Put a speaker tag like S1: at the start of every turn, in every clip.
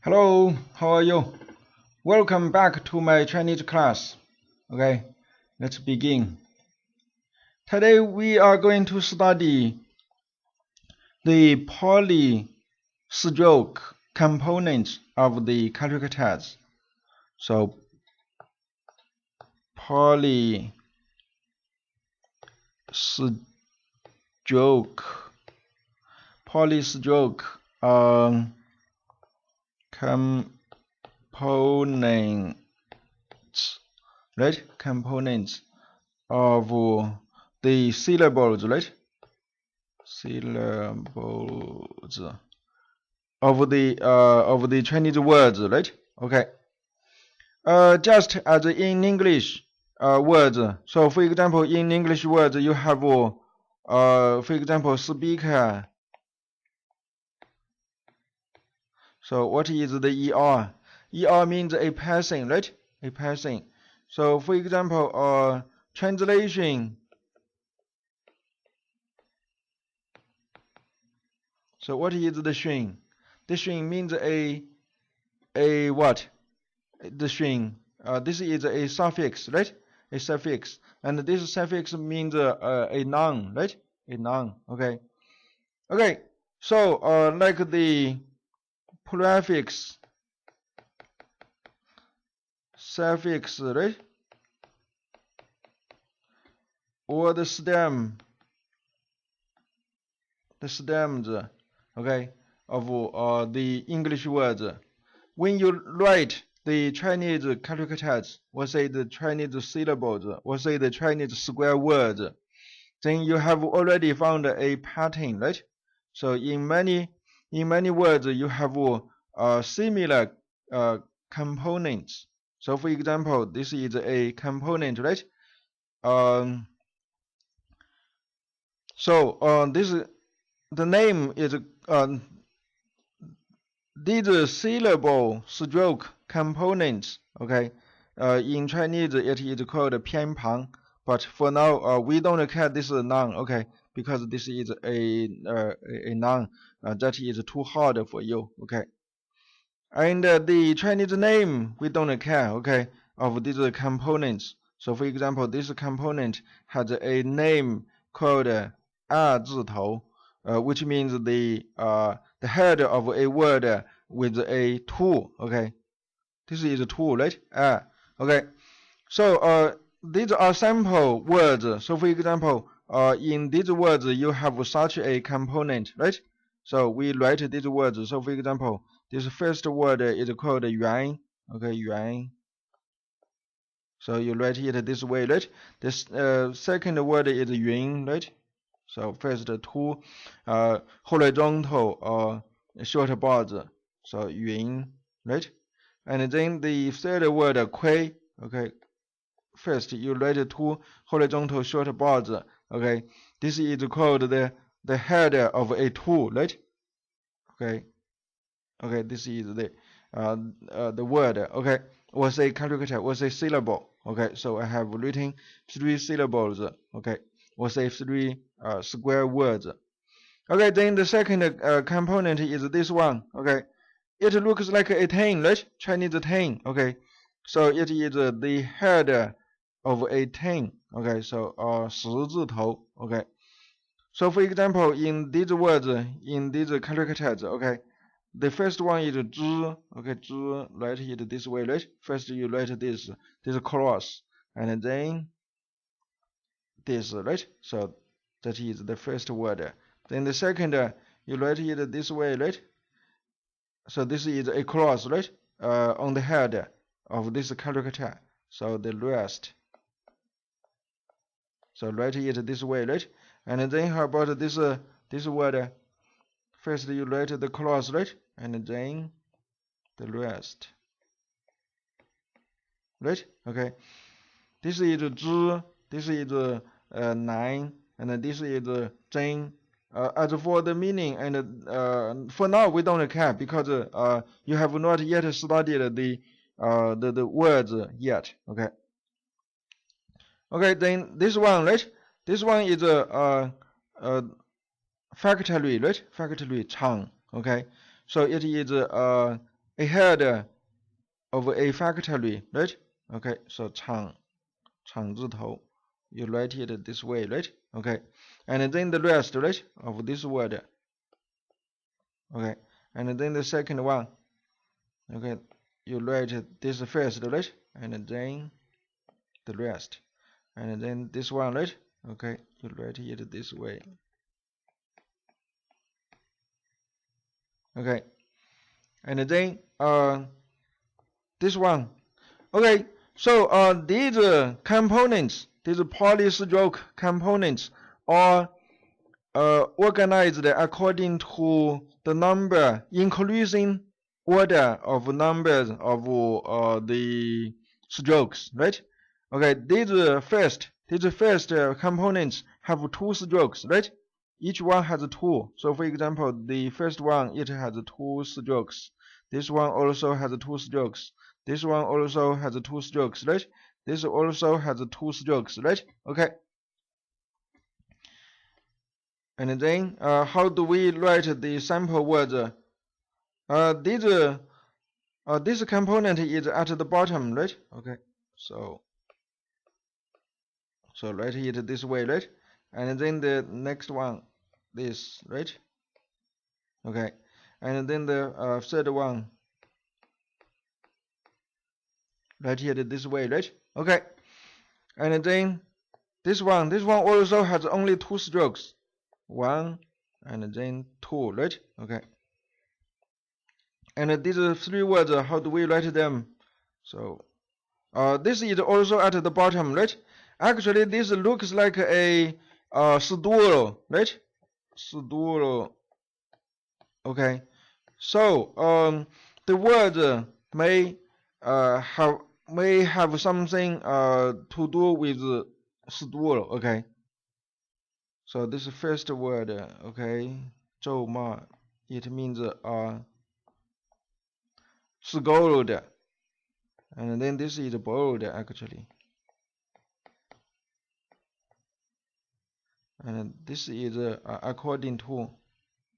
S1: Hello, how are you? Welcome back to my Chinese class. Okay, let's begin. Today we are going to study the polystroke components of the characters. So polystroke components, right? Components of the syllables, right? Syllables of the Chinese words, right? Okay. Just as in English words. So for example, in English words you have for example speaker. So what is the ER? ER means a person, right? A person. So for example, translation. So what is the string? The string means a what? The string. This is a suffix, right? A suffix, and this suffix means a noun, right? A noun. Okay. Okay. So like the prefix, suffix, right? Or the stems, okay, of the English words. When you write the Chinese characters, or say the Chinese syllables, or say the Chinese square words, then you have already found a pattern, right? So in many words you have similar components. So for example, this is a component, right? Um, so this the name is these syllable stroke components. Okay, in Chinese it is called 偏旁, but for now we don't care this noun. Okay, because this is a noun that is too hard for you. Okay, and the Chinese name we don't care. Okay, of these components. So for example, this component has a name called 二字头, which means the head of a word with a tool. Okay, this is a tool, right? Okay. So these are sample words. So for example, in these words you have such a component, right? So we write these words. So for example, this first word is called 元. Okay, 元. So you write it this way, right? This second word is 云, right? So first two, 后来中头 short bars. So 云, right? And then the third word 亏. Okay, first you write two 后来中头 short bars. Okay, this is called the head of a tool, right? Okay, okay, this is the word. Okay, was a character, was a syllable. Okay, so I have written 3 syllables. Okay, was a 3 square words. Okay, then the second component is this one. Okay, it looks like a 10, right? Chinese 10. Okay, so it is the head of a 10. Okay, so 十字头. Okay, so for example, in these words, in these characters, okay, the first one is 之. Okay, 之, write it this way, right? First you write this cross, and then this, right? So that is the first word. Then the second, you write it this way, right? So this is a cross, right? On the head of this character. So the rest. So write it this way, right? And then how about this word? First you write the cross, right? And then the rest. Right? Okay. This is 之, this is 9, and this is 真. As for the meaning, and for now we don't care because you have not yet studied the words yet. Okay. Okay, then this one, right? This one is factory, right? Factory 厂. Okay, so it is ahead of a factory, right? Okay, so 厂字头 you write it this way, right? Okay, and then the rest, right, of this word. Okay, and then the second one, okay, you write this first, right? And then the rest. And then this one, right? Okay, you write it this way. Okay, and then this one. Okay, so these components, these polystroke components are organized according to the number, increasing order of numbers of the strokes, right? Okay, these first components have two strokes, right? Each one has two. So for example, the first one, it has two strokes. This one also has two strokes. This one also has two strokes, right? This also has two strokes, right? Okay. And then how do we write the sample words? This component is at the bottom, right? Okay. So write it this way, right? And then the next one, this, right? Okay. And then the third one, write it this way, right? Okay. And then this one also has only two strokes. One and then two, right? Okay. And these three words, how do we write them? So this is also at the bottom, right? Actually, this looks like a stool, right? Stool. Okay. So the word may have something to do with stool. Okay. So this first word, okay, 咒骂, it means scold, and then this is bold actually, and this is according to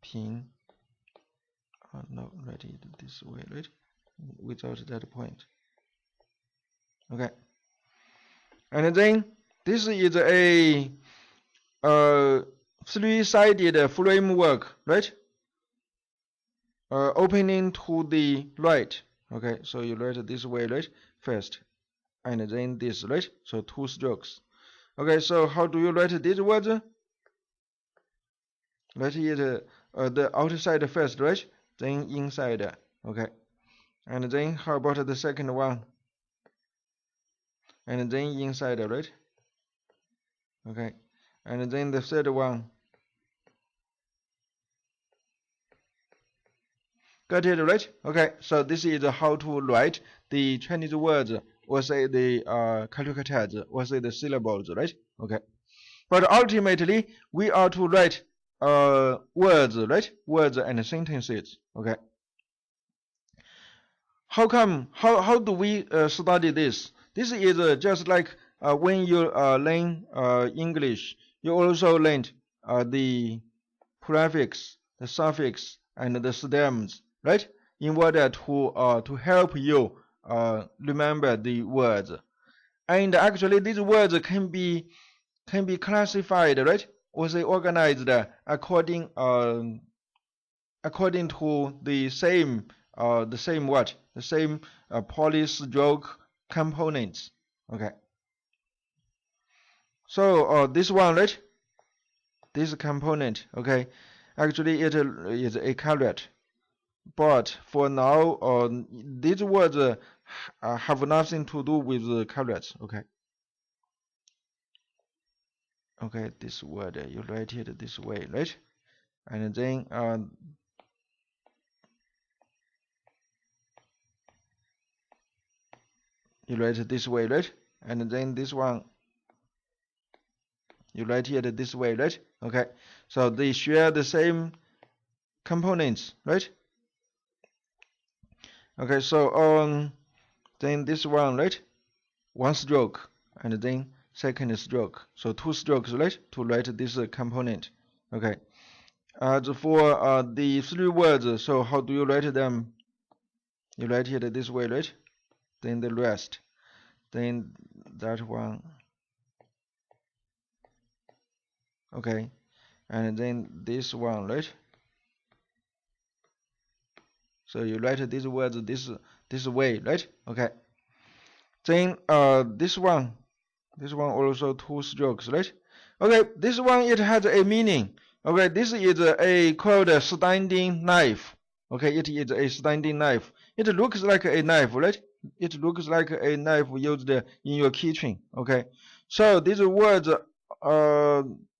S1: 平. No, write it this way, right? Without that point. Okay. And then this is a three-sided framework, right? Opening to the right. Okay, so you write it this way, right? First, and then this, right? So two strokes. Okay, so how do you write these words? Write it the outside first, right? Then inside. Okay. And then how about the second one? And then inside, right? Okay. And then the third one. Got it, right? Okay. So this is how to write the Chinese words, or say the characters, or say the syllables, right? Okay. But ultimately, we are to write words, right? Words and sentences. Okay. How do we study this? This is just like when you learn English, you also learn the prefix, the suffix, and the stems, right? In order to help you remember the words. And actually, these words can be classified, right? Or say organized according to the same what? The same polystroke components. Okay. So this one, right? This component, okay. Actually, it is a caret. But for now, these words have nothing to do with the carets. Okay. Okay, this word you write it this way, right? And then you write it this way, right? And then this one you write it this way, right? Okay. So they share the same components, right? Okay. So then this one, right? One stroke, and then second stroke. So two strokes, right? To write this component. Okay. As for the three words, so how do you write them? You write it this way, right? Then the rest, then that one, okay, and then this one, right? So you write these words this way, right? Okay. Then this one also 2 strokes, right? Okay, this one it has a meaning. Okay, this is a called a standing knife. Okay, it is a standing knife. It looks like a knife, right? It looks like a knife used in your kitchen. Okay, so these words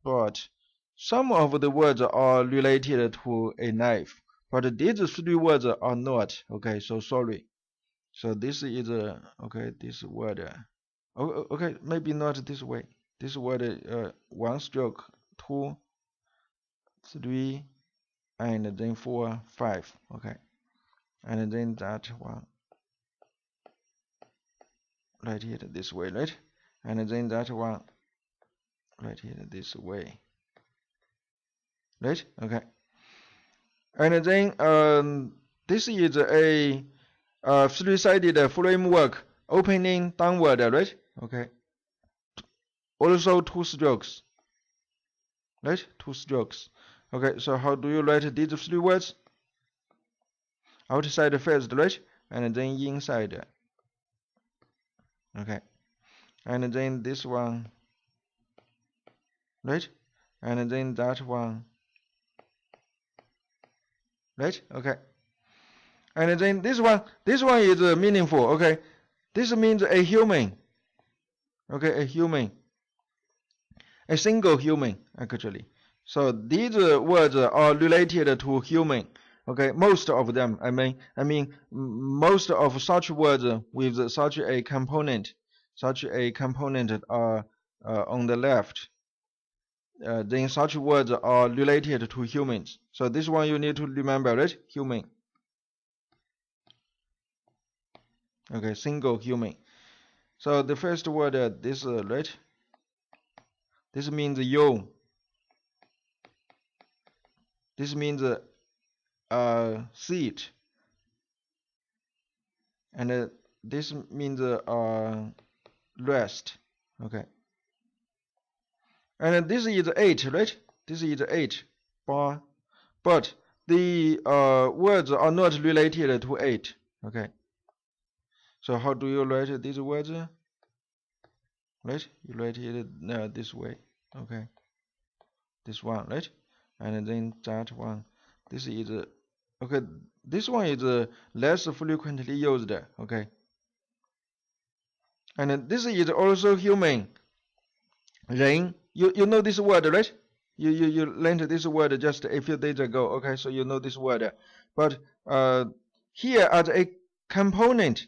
S1: but some of the words are related to a knife, but these 3 words are not. Okay, so sorry. So this is okay, this word. Okay, maybe not this way. This word 1 stroke, 2, 3, and then 4, 5. Okay, and then that one. Write it this way, right? And then that one. Write it this way, right? Okay. And then this is a 3-sided framework opening downward, right? Okay. Also 2 strokes, right? 2 strokes. Okay, so how do you write these 3 words? Outside first, right? And then inside. Okay. And then this one, right? And then that one, right? Okay. And then this one is meaningful. Okay. This means a human. Okay, a human. A single human, actually. So these words are related to human. Okay, most of them. I mean, most of such words with such a component are on the left. Then such words are related to humans. So this one you need to remember, right? Human. Okay, single human. So the first word, this, right? This means you. This means seat. And this means rest. Okay. And this is 8, right? This is 8. But the words are not related to 8. Okay. So how do you write these words? Right? You write it this way. Okay. This one, right? And then that one. This is okay. This one is less frequently used. Okay. And this is also human. Rain. You know this word, right? You learned this word just a few days ago. Okay, so you know this word. But here as a component,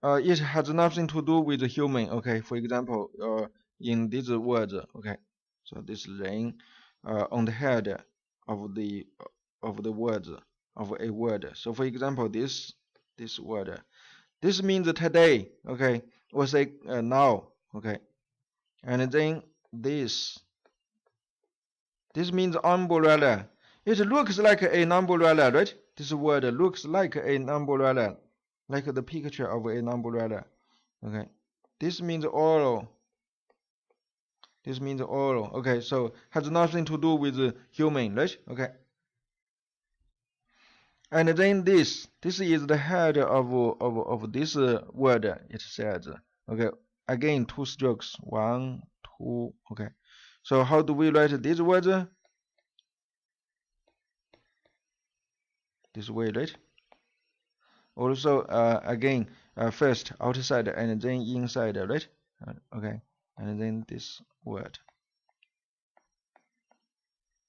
S1: it has nothing to do with human. Okay, for example, in these words. Okay, so this rain on the head of the words of a word. So for example, this word. This means today. Okay, or say now. Okay, and then this means umbrella. It looks like an umbrella, right? This word looks like an umbrella, like the picture of an umbrella. Okay, this means oral. This means oral. Okay, so has nothing to do with human, right? Okay. And then this is the head of this word. It says, okay, again 2 strokes, 1, 2. Okay, so how do we write these words? This way, right? Also, again, first outside and then inside, right? Okay, and then this word.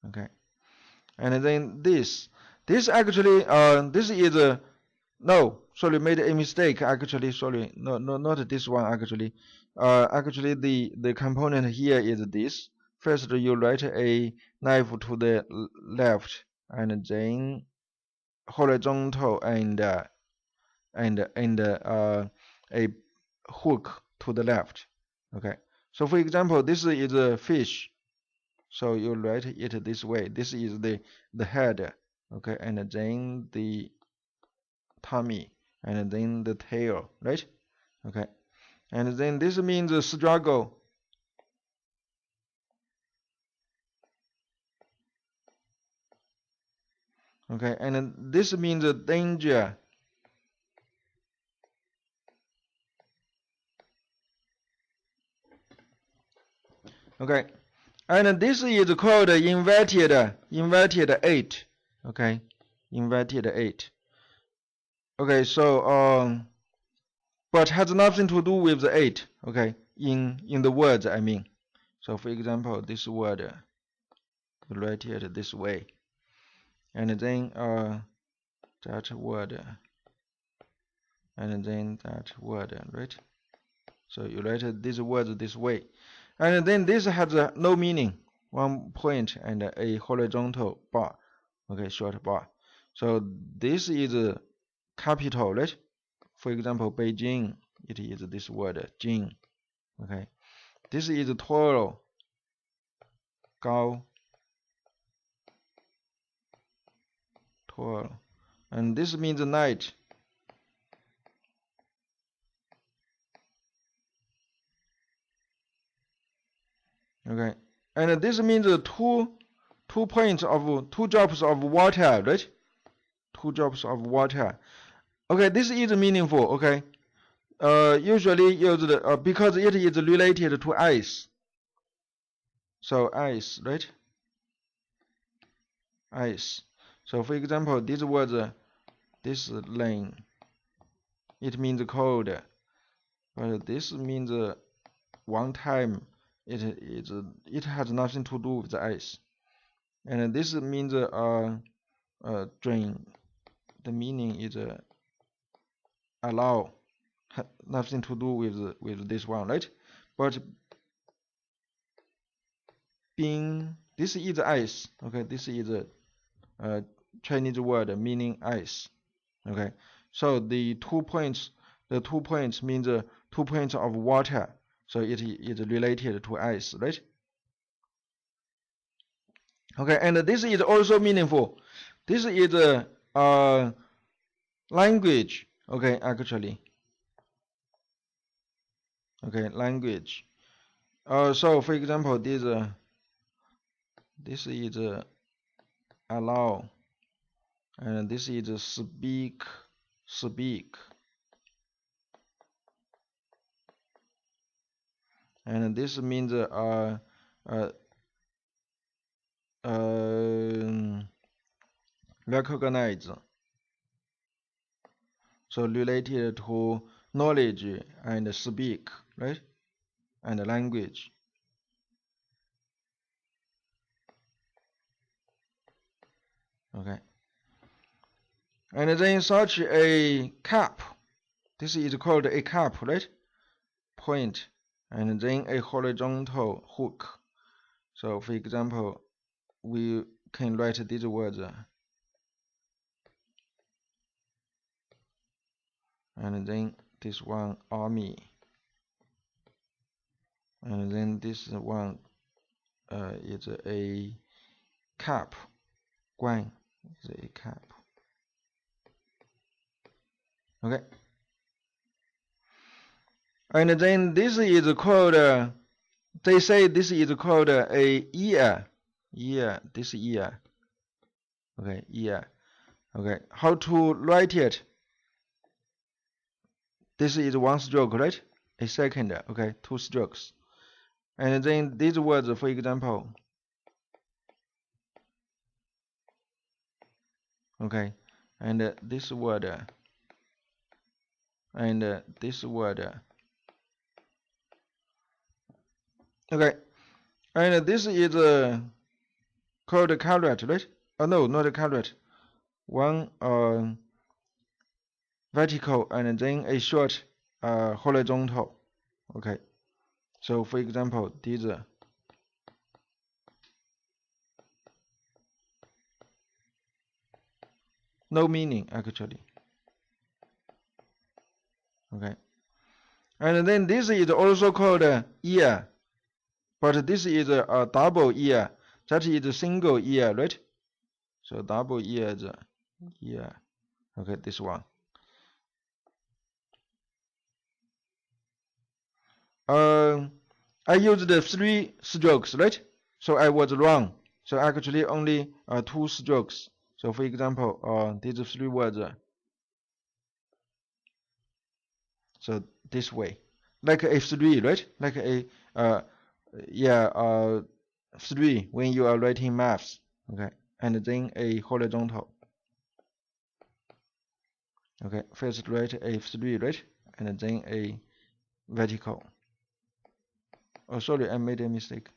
S1: Okay, and then this actually, this is no, sorry, made a mistake. Actually, sorry, no, not this one. Actually, actually, the component here is this. First, you write a knife to the left, and then horizontal and a hook to the left. Okay. So for example, this is a fish. So you write it this way. This is the head. Okay, and then the tummy, and then the tail, right? Okay, and then this means struggle. Okay, and this means danger. Okay, and this is called inverted 8. Okay, inverted 8. Okay, so but has nothing to do with the 8. Okay, in the words I mean. So for example, this word you write it this way, and then that word, and then that word, right? So you write these words this way, and then this has no meaning. 1 point and a horizontal bar. Okay, short bar. So this is capital, right? For example, Beijing, it is this word, Jing. Okay, this is tall, 高, tall, and this means night. Okay, and this means two drops of water, right? 2 drops of water. Okay, this is meaningful. Okay, usually used because it is related to ice. So ice, right? Ice. So for example, this was this lane. It means cold, but this means one time it has nothing to do with the ice. And this means drain. The meaning is allow. Nothing to do with this one, right? But being this is ice. Okay, this is a Chinese word meaning ice. Okay, so the 2 points means 2 points of water. So it is related to ice, right? Okay, and this is also meaningful. This is language. Okay, actually. Okay, language. So for example, this is allow, and this is speak. And this means recognize. So related to knowledge and speak, right? And language. Okay. And then such a cap. This is called a cap, right? Point. And then a horizontal hook. So for example, we can write these words. And then this one, army. And then this one is a cap. 官 is a cap. Okay. And then this is called, they say this is called a year. This year. Okay, year. Okay, how to write it? This is 1 stroke, right? A second, okay, 2 strokes. And then these words, for example. Okay, and this word. And this word. Okay, and this is called caret, right? Oh no, not a caret. One vertical and then a short horizontal. Okay, so for example, these no meaning actually. Okay, and then this is also called ear, but this is a double ear. That is a single ear, right? So double ear is ear. Okay, this one. I used 3 strokes, right? So I was wrong. So actually only 2 strokes. So for example, these 3 words. So this way, like a 3, right? Like a yeah 3 when you are writing maths, okay, and then a horizontal. Okay, first write a 3, right, and then a vertical. Oh, sorry, I made a mistake.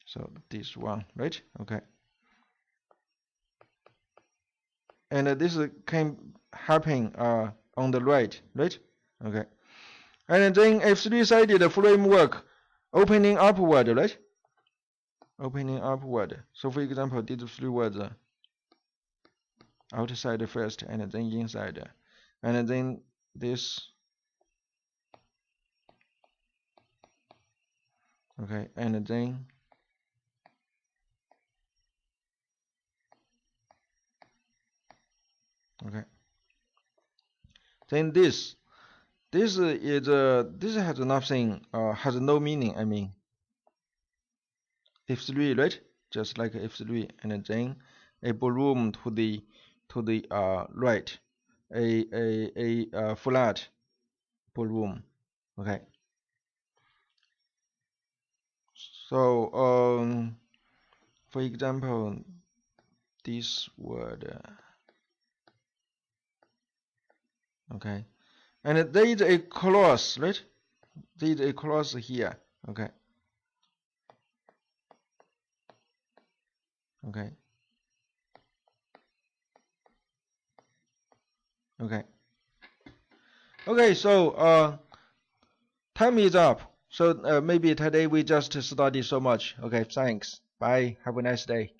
S1: So this one, right? Okay. And this can happen on the right, right? Okay. And then a 3-sided framework opening upward, right? Opening upward. So for example, these 3 words, outside first and then inside, and then this, okay, and then okay, then this is this has nothing, has no meaning. I mean, F3, right? Just like F3, and then a volume to the right, a flat volume. Okay. So for example, this word, okay, and there is a clause, right? There is a clause here. Okay. Okay. Okay. Okay. So time is up. So maybe today we just study so much. Okay. Thanks. Bye. Have a nice day.